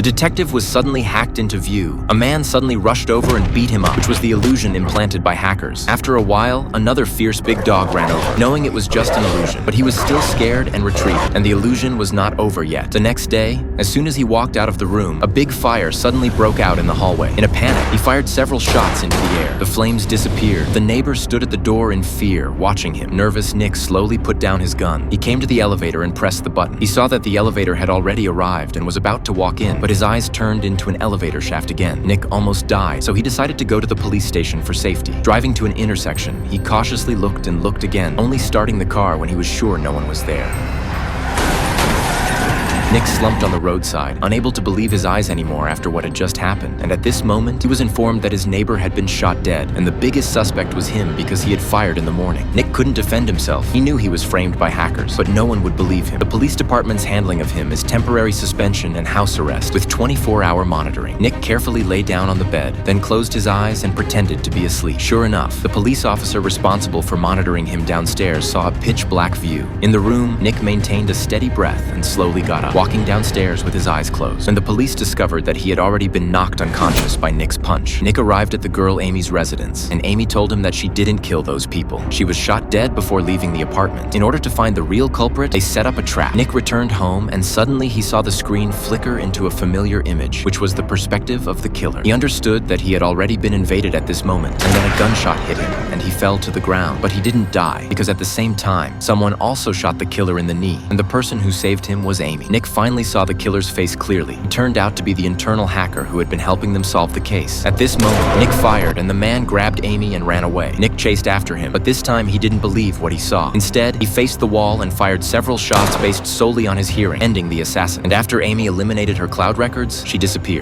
The detective was suddenly hacked into view. A man suddenly rushed over and beat him up, which was the illusion implanted by hackers. After a while, another fierce big dog ran over, knowing it was just an illusion. But he was still scared and retreated, and the illusion was not over yet. The next day, as soon as he walked out of the room, a big fire suddenly broke out in the hallway. In a panic, he fired several shots into the air. The flames disappeared. The neighbor stood at the door in fear, watching him. Nervous Nick slowly put down his gun. He came to the elevator and pressed the button. He saw that the elevator had already arrived and was about to walk in, but his eyes turned into an elevator shaft again. Nick almost died, so he decided to go to the police station for safety. Driving to an intersection, he cautiously looked and looked again, only starting the car when he was sure no one was there. Nick slumped on the roadside, unable to believe his eyes anymore after what had just happened, and at this moment, he was informed that his neighbor had been shot dead, and the biggest suspect was him because he had fired in the morning. Nick couldn't defend himself. He knew he was framed by hackers, but no one would believe him. The police department's handling of him is temporary suspension and house arrest with 24-hour monitoring. Nick carefully lay down on the bed, then closed his eyes and pretended to be asleep. Sure enough, the police officer responsible for monitoring him downstairs saw a pitch-black view. In the room, Nick maintained a steady breath and slowly got up, walking downstairs with his eyes closed. And the police discovered that he had already been knocked unconscious by Nick's punch. Nick arrived at the girl Amy's residence, and Amy told him that she didn't kill those people. She was shot dead before leaving the apartment. In order to find the real culprit, they set up a trap. Nick returned home, and suddenly he saw the screen flicker into a familiar image, which was the perspective of the killer. He understood that he had already been invaded at this moment, and then a gunshot hit him, and he fell to the ground. But he didn't die, because at the same time, someone also shot the killer in the knee, and the person who saved him was Amy. Nick finally saw the killer's face clearly. He turned out to be the internal hacker who had been helping them solve the case. At this moment, Nick fired, and the man grabbed Amy and ran away. Nick chased after him, but this time he didn't believe what he saw. Instead, he faced the wall and fired several shots based solely on his hearing, ending the assassin. And after Amy eliminated her cloud records, she disappeared.